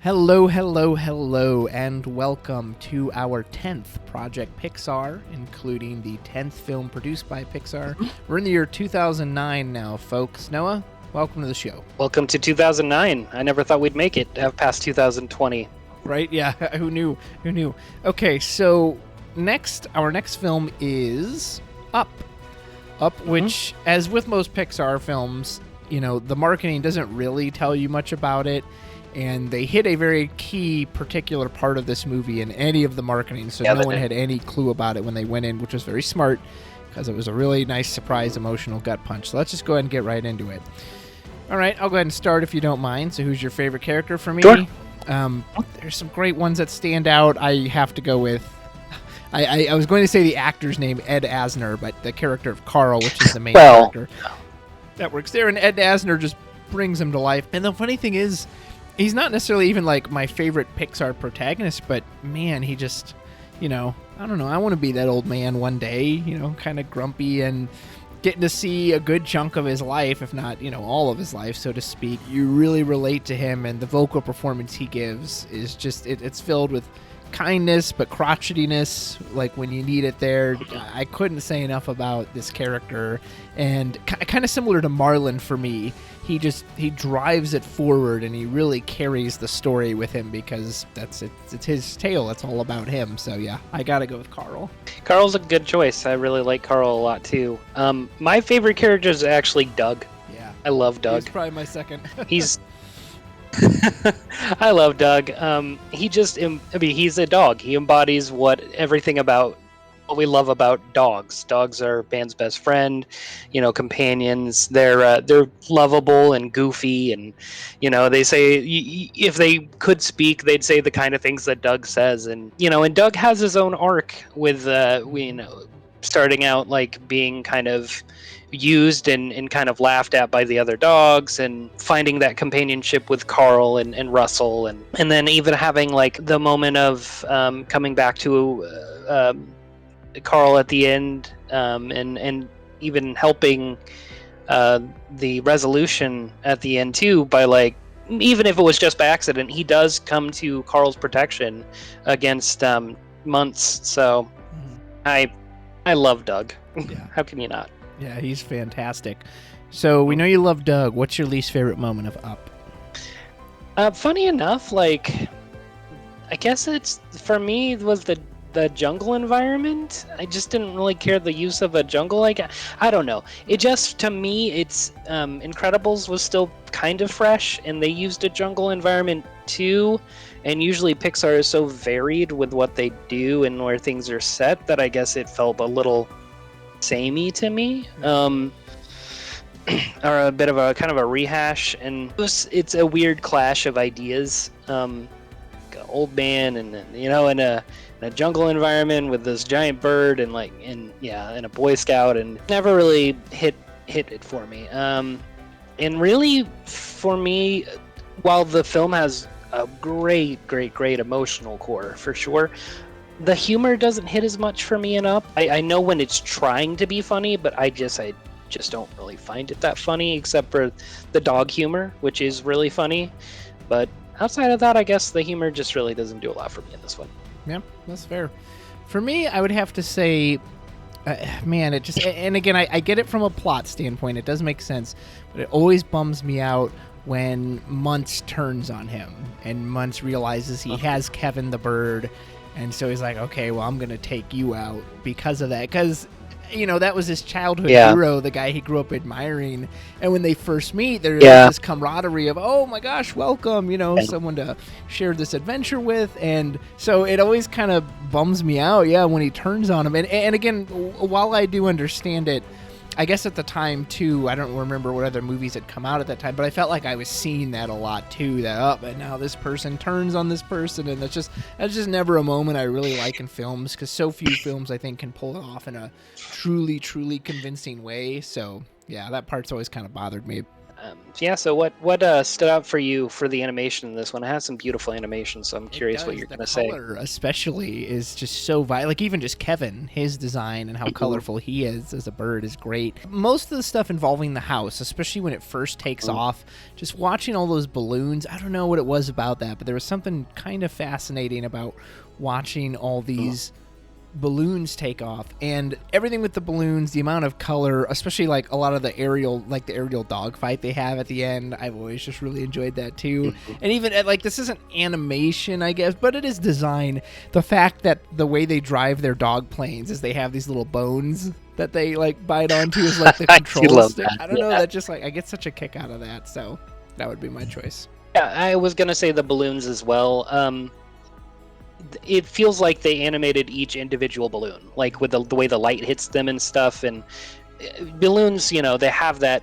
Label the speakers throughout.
Speaker 1: Hello, hello, hello, and welcome to our 10th Project Pixar, including the 10th film produced by Pixar. We're in the year 2009 now, folks. Noah, welcome to the show.
Speaker 2: Welcome to 2009. I never thought we'd make it past 2020.
Speaker 1: Right? Yeah, who knew? Okay, so our next film is Up. Up, which, as with most Pixar films, the marketing doesn't really tell you much about it. And they hit a very key particular part of this movie in any of the marketing, so no one had any clue about it when they went in, which was very smart because it was a really nice surprise, emotional gut punch. So let's just go ahead and get right into it. All right, I'll go ahead and start if you don't mind. So who's your favorite character for me?
Speaker 2: Sure.
Speaker 1: There's some great ones that stand out. I have to go with... I was going to say the actor's name, Ed Asner, but the character of Carl, which is the main character. That works there, and Ed Asner just brings him to life. And the funny thing is... he's not necessarily even like my favorite Pixar protagonist, but man, he just, I don't know. I want to be that old man one day, kind of grumpy and getting to see a good chunk of his life, if not, all of his life, so to speak. You really relate to him, and the vocal performance he gives is just, it's filled with kindness, but crotchetiness, like when you need it there. I couldn't say enough about this character, and kind of similar to Marlon for me. He drives it forward, and he really carries the story with him because it's his tale. It's all about him. So yeah, I gotta go with Carl.
Speaker 2: Carl's a good choice. I really like Carl a lot too. My favorite character is actually Doug.
Speaker 1: Yeah,
Speaker 2: I love Doug.
Speaker 1: He's probably my second.
Speaker 2: I love Doug. He's a dog. He embodies everything about what we love about dogs. Dogs are man's best friend, companions. They're lovable and goofy, and they say if they could speak, they'd say the kind of things that Doug says, and and Doug has his own arc with starting out like being kind of used and kind of laughed at by the other dogs, and finding that companionship with Carl and Russell, and then even having like the moment of coming back to Carl at the end, and even helping the resolution at the end too, by like, even if it was just by accident, he does come to Carl's protection against Muntz. So I love Doug.
Speaker 1: Yeah.
Speaker 2: How can you not?
Speaker 1: Yeah, he's fantastic. So we know you love Doug. What's your least favorite moment of Up?
Speaker 2: Funny enough, like, I guess it's, for me, it was the jungle environment. I just didn't really care the use of a jungle. I don't know. It just, to me, it's Incredibles was still kind of fresh, and they used a jungle environment too. And usually Pixar is so varied with what they do and where things are set that I guess it felt a little samey to me, or a bit of a kind of a rehash, and it's a weird clash of ideas. Old man and in a jungle environment with this giant bird and a Boy Scout, and never really hit it for me. And really for me, while the film has a great emotional core for sure, the humor doesn't hit as much for me in Up. I know when it's trying to be funny, but I just don't really find it that funny, except for the dog humor, which is really funny. But outside of that, I guess the humor just really doesn't do a lot for me in this one.
Speaker 1: Yeah, that's fair. For me, I would have to say, it just, and again, I get it from a plot standpoint. It does make sense, but it always bums me out when Muntz turns on him, and Muntz realizes he has Kevin the bird. And so he's like, okay, well, I'm going to take you out because of that. Because, that was his childhood hero, the guy he grew up admiring. And when they first meet, there's this camaraderie of, oh, my gosh, welcome, someone to share this adventure with. And so it always kind of bums me out, when he turns on him. And again, while I do understand it, I guess at the time, too, I don't remember what other movies had come out at that time, but I felt like I was seeing that a lot, too, but now this person turns on this person, and that's just never a moment I really like in films, because so few films, I think, can pull it off in a truly convincing way. So, yeah, that part's always kind of bothered me.
Speaker 2: Yeah. So what stood out for you for the animation in this one? It has some beautiful animation, so I'm
Speaker 1: It
Speaker 2: curious what
Speaker 1: does.
Speaker 2: you're
Speaker 1: The
Speaker 2: gonna say.
Speaker 1: color, especially, is just so like even just Kevin, his design and how colorful he is as a bird is great. Most of the stuff involving the house, especially when it first takes off, just watching all those balloons. I don't know what it was about that, but there was something kind of fascinating about watching all these balloons take off and everything with the balloons, the amount of color, especially like a lot of the aerial dogfight they have at the end. I've always just really enjoyed that too. And even at, like, this isn't animation, I guess, but it is design. The fact that the way they drive their dog planes is they have these little bones that they like bite onto is like the
Speaker 2: I do
Speaker 1: control
Speaker 2: love
Speaker 1: stick.
Speaker 2: that,
Speaker 1: I don't know,
Speaker 2: yeah.
Speaker 1: that just like I get such a kick out of that. So that would be my choice.
Speaker 2: Yeah, I was gonna say the balloons as well. It feels like they animated each individual balloon, like with the way the light hits them and stuff. And balloons, you know, they have that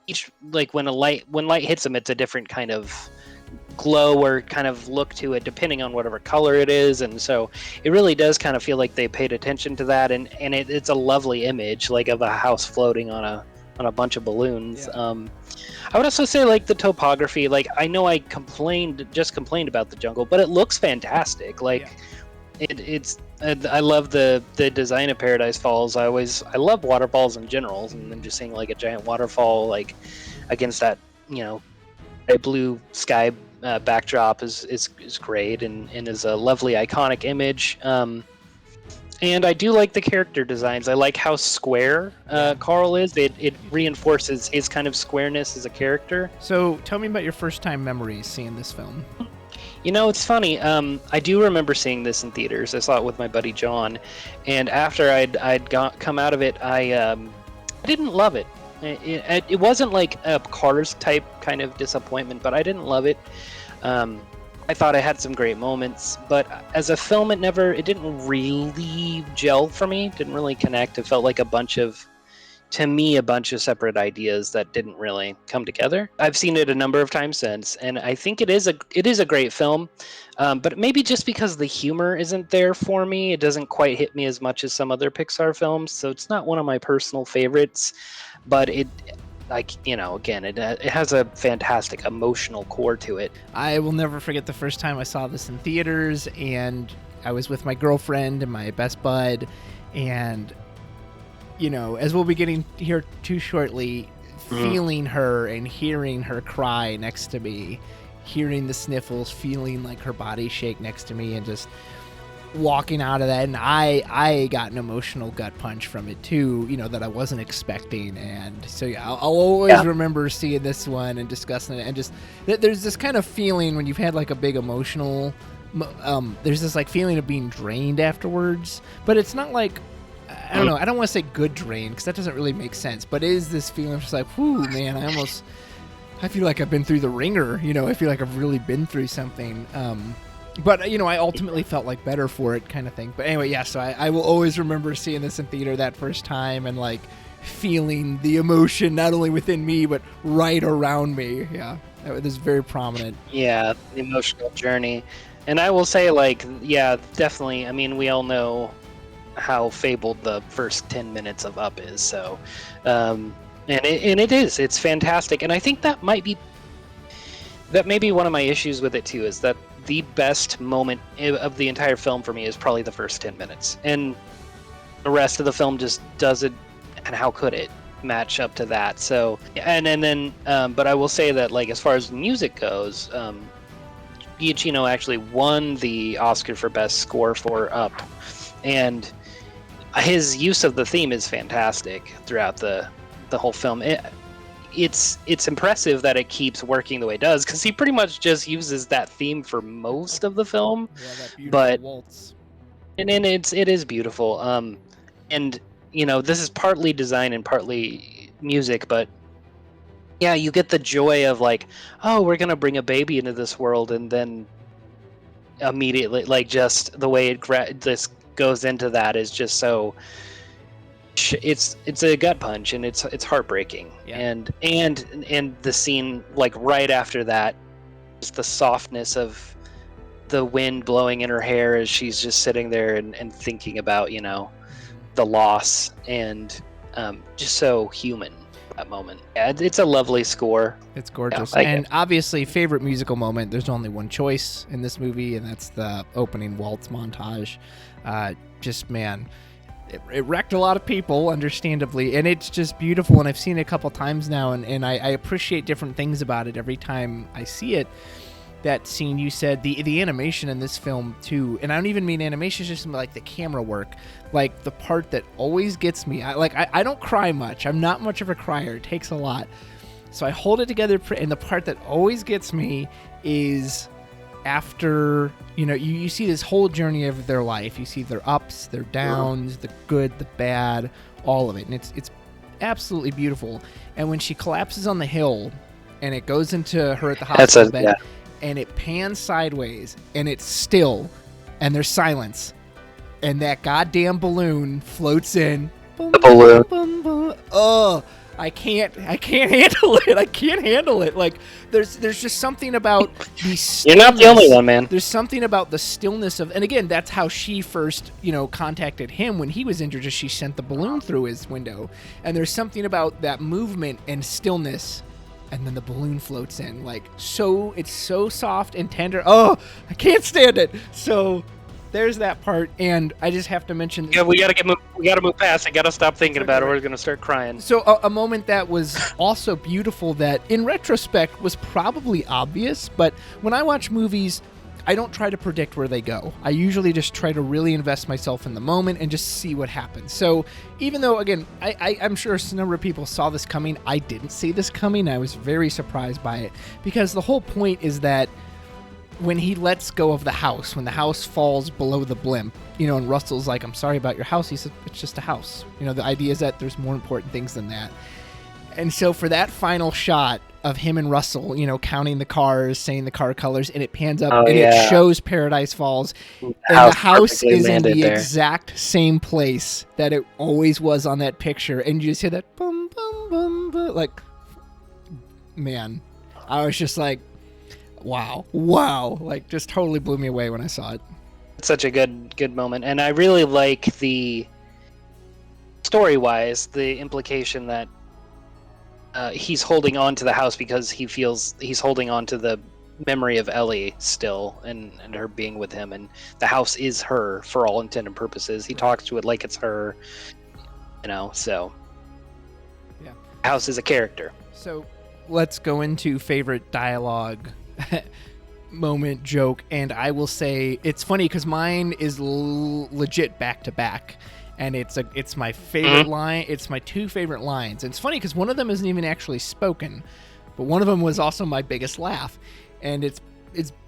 Speaker 2: each, like when light hits them, it's a different kind of glow or kind of look to it depending on whatever color it is. And so it really does kind of feel like they paid attention to that. And it's a lovely image, like of a house floating on a bunch of balloons.
Speaker 1: Yeah.
Speaker 2: I would also say like the topography. Like I know I complained about the jungle, but it looks fantastic. Like it's I love the design of Paradise Falls. I love waterfalls in general, and then just seeing like a giant waterfall like against that, you know, a blue sky backdrop is great and is a lovely iconic image. And I do like the character designs. I like how square Carl is. It reinforces his kind of squareness as a character.
Speaker 1: So tell me about your first time memories seeing this film.
Speaker 2: You know, it's funny. I do remember seeing this in theaters. I saw it with my buddy John, and after I'd come out of it, I didn't love it. It wasn't like a Cars type kind of disappointment, but I didn't love it. I thought I had some great moments, but as a film, it didn't really gel for me. Didn't really connect. It felt like a bunch of separate ideas that didn't really come together. I've seen it a number of times since, and I think it is a great film. But maybe just because the humor isn't there for me, it doesn't quite hit me as much as some other Pixar films. So it's not one of my personal favorites, but it. Like, you know, again, it has a fantastic emotional core to it.
Speaker 1: I will never forget the first time I saw this in theaters, and I was with my girlfriend and my best bud, and, you know, as we'll be getting here too shortly, feeling her and hearing her cry next to me, hearing the sniffles, feeling like her body shake next to me, and just walking out of that, and I got an emotional gut punch from it too, you know, that I wasn't expecting. And so yeah, I'll always remember seeing this one and discussing it, and just there's this kind of feeling when you've had like a big emotional there's this like feeling of being drained afterwards, but it's not like, I don't know, I don't want to say good drain because that doesn't really make sense, but it is this feeling of just like, whoo, man, I feel like I've been through the ringer, you know, I feel like I've really been through something. But, you know, I ultimately felt like better for it, kind of thing. But anyway, yeah, so I will always remember seeing this in theater that first time and, like, feeling the emotion not only within me, but right around me. Yeah, that was very prominent.
Speaker 2: Yeah, the emotional journey. And I will say, like, yeah, definitely. I mean, we all know how fabled the first 10 minutes of Up is. So, and it is. It's fantastic. And I think that may be one of my issues with it, too, is that the best moment of the entire film for me is probably the first 10 minutes. And the rest of the film just does it, and how could it match up to that? So, and then, but I will say that, like, as far as music goes, Giacchino actually won the Oscar for Best Score for Up. And his use of the theme is fantastic throughout the whole film. It's impressive that it keeps working the way it does, because he pretty much just uses that theme for most of the film.
Speaker 1: Yeah, that beautiful waltz.
Speaker 2: And it is beautiful. And you know, this is partly design and partly music, but yeah, you get the joy of like, oh, we're gonna bring a baby into this world, and then immediately, like, just the way this goes into that is just so. It's a gut punch, and it's heartbreaking.
Speaker 1: Yeah.
Speaker 2: And the scene, like, right after that, is the softness of the wind blowing in her hair as she's just sitting there and thinking about, you know, the loss, and just so human. that moment. Yeah, it's a lovely score.
Speaker 1: It's gorgeous.
Speaker 2: Yeah,
Speaker 1: and obviously, favorite musical moment, there's only one choice in this movie, and that's the opening waltz montage. Man, it wrecked a lot of people, understandably, and it's just beautiful, and I've seen it a couple times now, and I appreciate different things about it every time I see it. That scene you said, the animation in this film too, and I don't even mean animation, it's just like the camera work, like the part that always gets me. I don't cry much. I'm not much of a crier. It takes a lot, so I hold it together. And the part that always gets me is after you see this whole journey of their life. You see their ups, their downs, the good, the bad, all of it, and it's absolutely beautiful. And when she collapses on the hill, and it goes into her at the hospital bed. Yeah. And it pans sideways, and it's still, and there's silence, and that goddamn balloon floats in. Boom, the balloon. Boom, boom, boom. Oh, I can't handle it. I can't handle it. Like there's just something about the stillness. You're not the only one, man. There's something about the stillness of, and again, that's how she first, contacted him when he was injured. Just she sent the balloon through his window, and there's something about that movement and stillness. And then the balloon floats in, it's so soft and tender. Oh, I can't stand it. So there's that part, and I just have to mention. Yeah, we gotta move past. I gotta stop thinking about it. We're gonna start crying. So a moment that was also beautiful, that in retrospect was probably obvious, but when I watch movies, I don't try to predict where they go. I usually just try to really invest myself in the moment and just see what happens. So even though, again, I'm sure a number of people saw this coming, I didn't see this coming. I was very surprised by it, because the whole point is that when he lets go of the house, when the house falls below the blimp, and Russell's like, I'm sorry about your house. He said, it's just a house. The idea is that there's more important things than that. And so for that final shot of him and Russell, counting the cars, saying the car colors, and it pans up it shows Paradise Falls, and the house is in the exact same place that it always was on that picture, and you just hear that boom, boom, boom, boom. Like, man, I was just like, wow, like just totally blew me away when I saw it.
Speaker 2: It's such a good moment, and I really like the story-wise, the implication that he's holding on to the house because he feels he's holding on to the memory of Ellie still, and her being with him, and the house is her for all intent and purposes. He talks to it like it's her, so yeah. The house is a character.
Speaker 1: So let's go into favorite dialogue moment, joke, and I will say it's funny because mine is legit back to back. And it's my favorite line. It's my two favorite lines. And it's funny because one of them isn't even actually spoken, but one of them was also my biggest laugh. And it's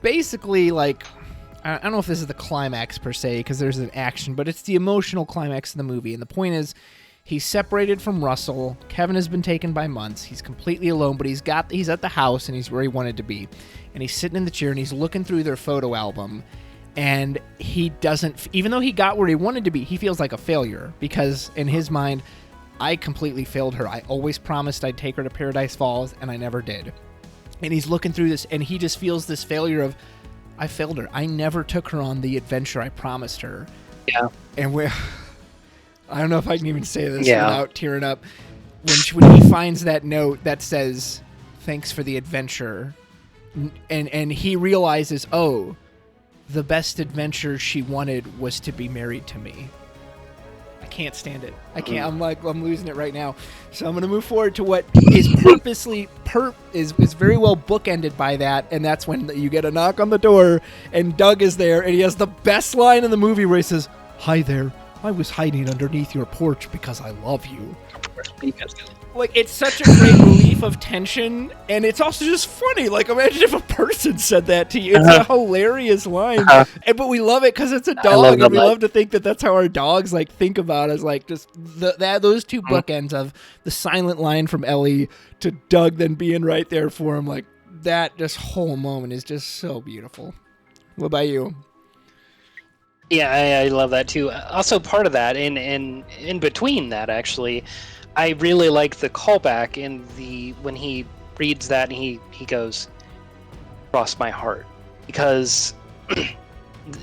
Speaker 1: basically like, I don't know if this is the climax per se, because there's an action, but it's the emotional climax of the movie. And the point is, he's separated from Russell. Kevin has been taken by months. He's completely alone, but he's at the house, and he's where he wanted to be. And he's sitting in the chair, and he's looking through their photo album. And he doesn't, even though he got where he wanted to be, he feels like a failure, because in his mind, I completely failed her. I always promised I'd take her to Paradise Falls, and I never did. And he's looking through this, and he just feels this failure of, I failed her. I never took her on the adventure I promised her.
Speaker 2: Yeah.
Speaker 1: And I don't know if I can even say this without tearing up. When he finds that note that says, thanks for the adventure, and he realizes, oh, the best adventure she wanted was to be married to me. I can't stand it. I can't. I'm losing it right now. So I'm going to move forward to what is purposely is very well bookended by that, and that's when you get a knock on the door, and Doug is there, and he has the best line in the movie where he says, "Hi there. I was hiding underneath your porch because I love you." Like, it's such a great relief of tension, and it's also just funny. Like, imagine if a person said that to you. It's a hilarious line, but we love it because it's a dog, and we love to think that that's how our dogs think about us. Like, just those two bookends of the silent line from Ellie to Doug then being right there for him. Like, that just whole moment is just so beautiful. What about you?
Speaker 2: Yeah, I love that too. Also, part of that, in between that, actually, I really like the callback when he reads that and he goes, "Cross my heart," because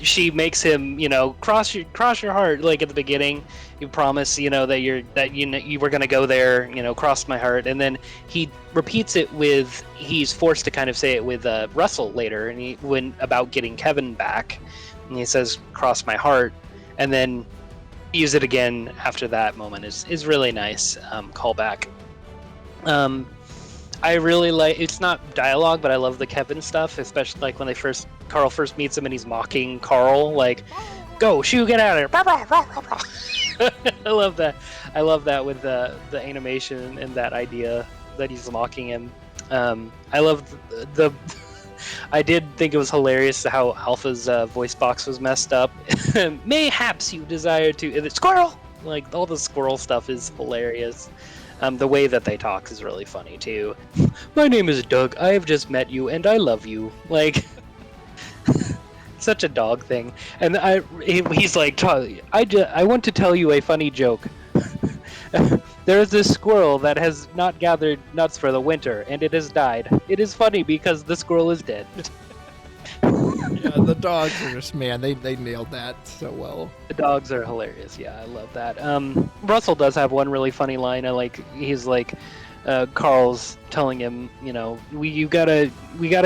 Speaker 2: she makes him, cross your heart, like at the beginning. You promise, that you were gonna go there, cross my heart, and then he repeats it with he's forced to kind of say it with Russell later, and when about getting Kevin back, and he says cross my heart, and then use it again after that moment is really nice callback. I really like, it's not dialogue, but I love the Kevin stuff, especially like when Carl first meets him and he's mocking Carl, like, go, shoo, get out of here. I love that. I love that with the animation and that idea that he's mocking him. I love the I did think it was hilarious how Alpha's voice box was messed up. Mayhaps you desire to... Squirrel! Like, all the squirrel stuff is hilarious. The way that they talk is really funny too. My name is Doug. I have just met you, and I love you. Like, such a dog thing. And he's like, I want to tell you a funny joke. There is this squirrel that has not gathered nuts for the winter, and it has died. It is funny because the squirrel is dead.
Speaker 1: Yeah, the dogs are just, man, they nailed that so well.
Speaker 2: The dogs are hilarious. Yeah, I love that. Russell does have one really funny line. He's like, Carl's telling him, we gotta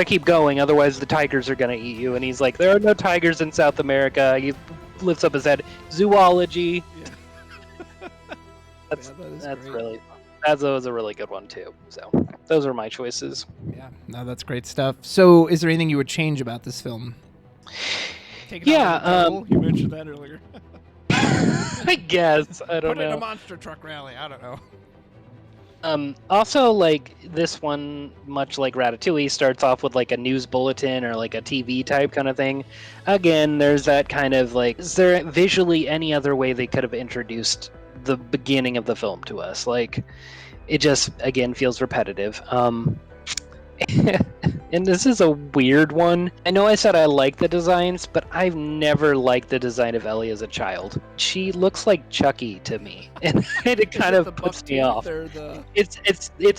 Speaker 2: keep going, otherwise the tigers are gonna eat you. And he's like, there are no tigers in South America. He lifts up his head. Zoology. Yeah. That's really fun. That was a really good one too. So those are my choices.
Speaker 1: Yeah, no, that's great stuff. So, is there anything you would change about this film?
Speaker 2: Yeah,
Speaker 1: you mentioned that earlier.
Speaker 2: I guess I don't know.
Speaker 1: Put in a monster truck rally. I don't know.
Speaker 2: Also, like this one, much like Ratatouille, starts off with like a news bulletin or like a TV type kind of thing. Again, there's that kind of like, is there visually any other way they could have introduced the beginning of the film to us? Like, it just again feels repetitive. And this is a weird one. I know I said I like the designs, but I've never liked the design of Ellie as a child. She looks like Chucky to me, and it kind of puts me off. It's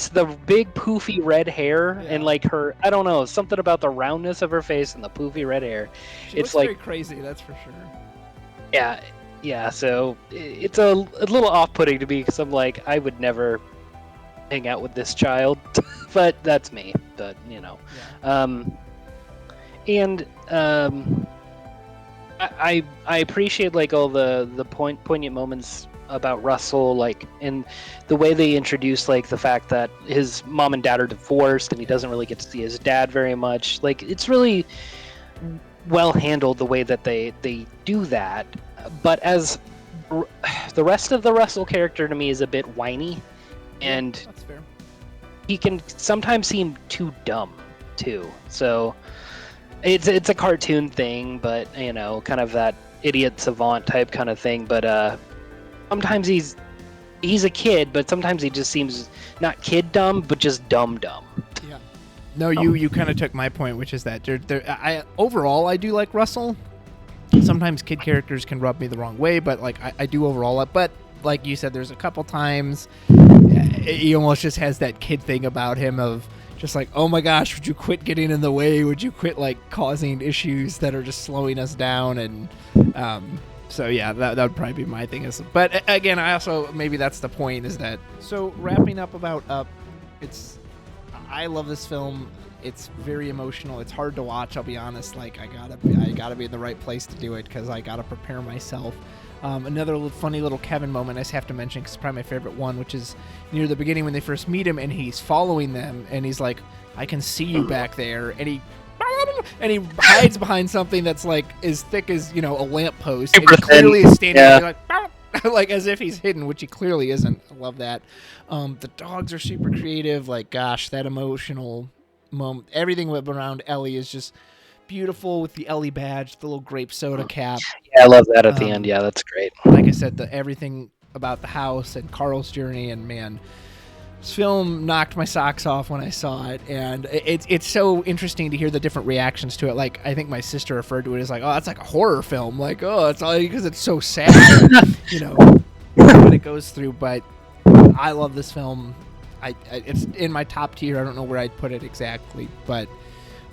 Speaker 2: the big poofy red hair, yeah. And like her, I don't know, something about the roundness of her face and the poofy red hair.
Speaker 1: She looks like very crazy, that's for sure.
Speaker 2: Yeah. So it's a little off-putting to me because I'm like, I would never hang out with this child, but that's me. But yeah. I appreciate like all the poignant moments about Russell, like, and the way they introduce like the fact that his mom and dad are divorced and he doesn't really get to see his dad very much. Like, it's really well handled the way that they do that. But as the rest of the Russell character to me is a bit whiny, and
Speaker 1: that's fair.
Speaker 2: He can sometimes seem too dumb too. So it's a cartoon thing, but kind of that idiot savant type kind of thing. But sometimes he's a kid, but sometimes he just seems not kid dumb, but just dumb.
Speaker 1: Yeah. No, you kind of took my point, which is that overall I do like Russell. Sometimes kid characters can rub me the wrong way, but like I do overall. But like you said, there's a couple times he almost just has that kid thing about him of just like, oh my gosh, would you quit getting in the way? Would you quit like causing issues that are just slowing us down? And so yeah, that would probably be my thing. But again, I also, maybe that's the point, is that, so wrapping up about Up, I love this film. It's very emotional. It's hard to watch, I'll be honest. Like, I gotta be in the right place to do it because I gotta prepare myself. Another funny little Kevin moment I just have to mention, because it's probably my favorite one, which is near the beginning when they first meet him and he's following them and he's like, I can see you back there, and he hides behind something that's like as thick as a lamppost, and he clearly is standing there like as if he's hidden, which he clearly isn't. I love that. The dogs are super creative. Like, gosh, that emotional moment, everything around Ellie is just beautiful, with the Ellie badge, the little grape soda cap.
Speaker 2: Yeah, I love that at the end. Yeah, that's great.
Speaker 1: Like I said, everything about the house and Carl's journey, and man, this film knocked my socks off when I saw it, and it's so interesting to hear the different reactions to it. Like, I think my sister referred to it as like, oh, that's like a horror film. Like, oh, it's all because it's so sad, what it goes through. But I love this film. It's in my top tier. I don't know where I'd put it exactly, but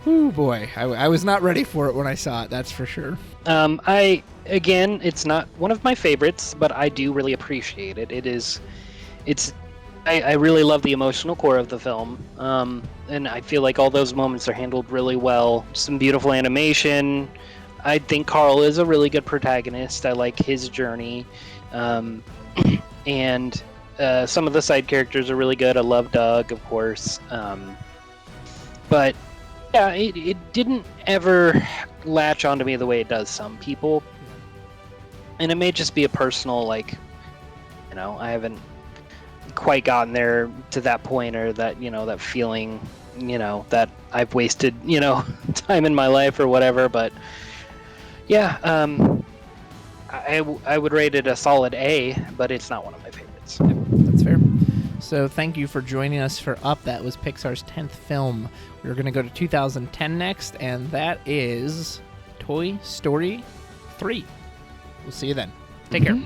Speaker 1: Oh boy, I was not ready for it when I saw it. That's for sure.
Speaker 2: Again, it's not one of my favorites, but I do really appreciate it. I really love the emotional core of the film, and I feel like all those moments are handled really well. Some beautiful animation. I think Carl is a really good protagonist. I like his journey, and some of the side characters are really good. I love Doug, of course, but yeah, it didn't ever latch onto me the way it does some people, and it may just be a personal, like, I haven't quite gotten there to that point, or that that feeling, that I've wasted time in my life or whatever. But yeah, I would rate it a solid A, but it's not one of my favorites.
Speaker 1: Yep, that's fair. So thank you for joining us for Up. That was Pixar's 10th film. We're going to go to 2010 next, and that is Toy Story 3. We'll see you then. Take care.